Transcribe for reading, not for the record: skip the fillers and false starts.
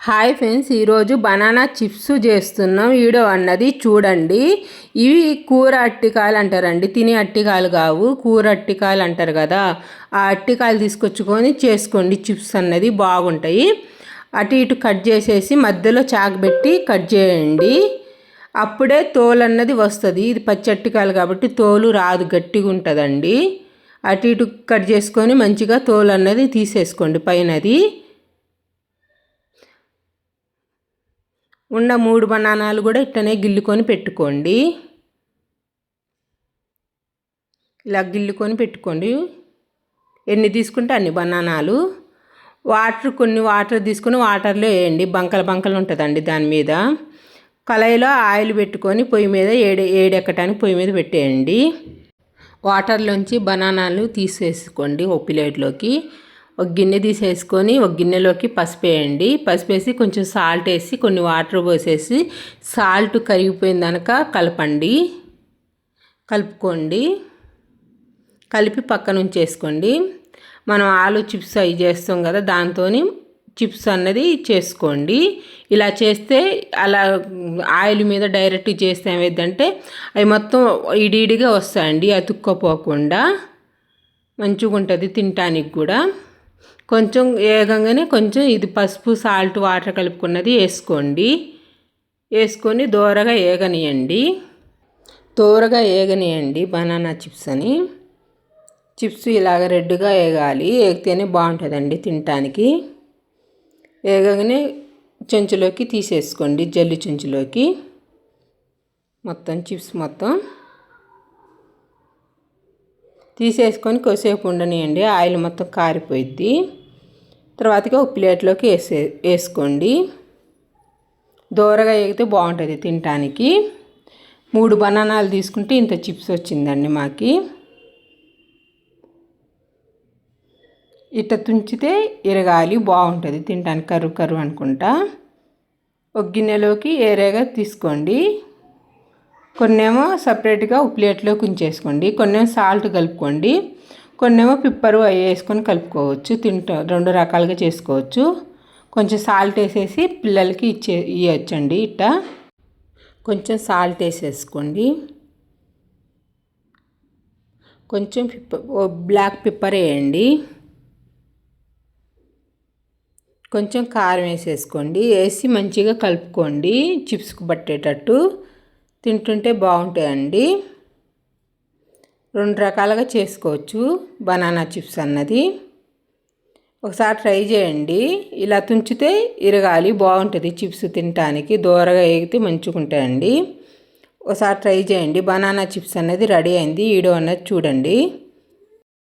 Hi friends, ఈరోజు banana chips చేస్తున్నాం. Video అన్నది చూడండి. ఇవి కూర అట్టికాయలు అంటారండి, తినే అట్టికాయలు కావు, కూర అట్టికాయలు అంటారు కదా. ఆ అట్టికాయలు తీసుకొచ్చుకొని చేసుకోండి. చిప్స్ అన్నది బాగుంటాయి. అటు ఇటు కట్ చేసేసి మధ్యలో చాకు పెట్టి కట్ చేయండి. అప్పుడే తోలు అన్నది వస్తుంది. ఇది పచ్చి అట్టికాయలు కాబట్టి తోలు రాదు, గట్టిగా ఉంటుందండి. అటు ఇటు కట్ చేసుకొని మంచిగా తోలు అన్నది తీసేసుకోండి. పైనది ఉన్న 3 బనానాలు కూడా ఇట్లనే గిల్లుకొని పెట్టుకోండి. ఇలా గిల్లుకొని పెట్టుకోండి. ఎన్ని తీసుకుంటే అన్ని బనానాలు. కొన్ని వాటర్ తీసుకొని వాటర్లో వేయండి. బంకలు ఉంటుందండి దాని మీద. కళాయిలో ఆయిల్ పెట్టుకొని పొయ్యి మీద ఏడెక్కటానికి పొయ్యి మీద పెట్టేయండి. వాటర్లోంచి బనానాలు తీసేసుకోండి. ఒక ప్లేట్లోకి ఒక గిన్నె తీసేసుకొని ఒక గిన్నెలోకి పసుపు వేయండి. పసుపు వేసి కొంచెం సాల్ట్ వేసి కొన్ని వాటర్ పోసేసి సాల్ట్ కరిగిపోయిందనక కలుపుకోండి. కలిపి పక్కన ఉంచేసుకోండి. మనం ఆలు చిప్స్ అవి చేస్తాం కదా, దాంతో చిప్స్ అన్నది చేసుకోండి. ఇలా చేస్తే అలా ఆయిల్ మీద డైరెక్ట్ చేస్తే ఏమైందంటే అవి మొత్తం ఇడిగా వస్తాయండి, అతుక్కపోకుండా మంచిగా ఉంటుంది తినటానికి కూడా. కొంచెం వేగంగానే కొంచెం ఇది పసుపు సాల్ట్ వాటర్ కలుపుకున్నది వేసుకొని దోరగా ఏగనియండి బనానా చిప్స్ అని. చిప్స్ ఇలాగ రెడ్గా వేగాలి, వేగితేనే బాగుంటుందండి తినటానికి. వేగగానే చెంచులోకి తీసేసుకోండి, జల్లి చెంచులోకి మొత్తం చిప్స్ మొత్తం తీసేసుకొని కొద్దిసేపు ఉండనియండి. ఆయిల్ మొత్తం కారిపోయిద్ది. తర్వాతగా ఒక ప్లేట్లోకి వేసుకోండి. దోరగా వేగితే బాగుంటుంది తినటానికి. 3 బనానాలు తీసుకుంటే ఇంత చిప్స్ వచ్చిందండి మాకి. ఇట్లా తుంచితే ఇరగాలి, బాగుంటుంది తినటానికి, కర్రు అనుకుంటా. ఒక గిన్నెలోకి ఏరేగా తీసుకోండి. కొన్నేమో సపరేట్గా ఒక ప్లేట్లోకి ఉంచేసుకోండి. కొన్నేమో సాల్ట్ కలుపుకోండి. కొన్నేమో పిప్పరు అవి వేసుకొని కలుపుకోవచ్చు. 2 రకాలుగా చేసుకోవచ్చు. కొంచెం సాల్ట్ వేసేసి పిల్లలకి ఇవ్వచ్చండి. ఇట్టా కొంచెం సాల్ట్ వేసేసుకోండి. కొంచెం బ్లాక్ పెప్పర్ వేయండి. కొంచెం కారం వేసేసుకోండి. వేసి మంచిగా కలుపుకోండి, చిప్స్కి పట్టేటట్టు. తింటుంటే బాగుంటాయండి. 2 రకాలుగా చేసుకోవచ్చు బనానా చిప్స్ అన్నది. ఒకసారి ట్రై చేయండి. ఇలా తుంచితే ఇరగాలి, బాగుంటుంది చిప్స్ తినటానికి. దోరగా వేగితే మంచిగా ఉంటాయండి. ఒకసారి ట్రై చేయండి. బనానా చిప్స్ అన్నది రెడీ అయింది. వీడియో అన్నది చూడండి.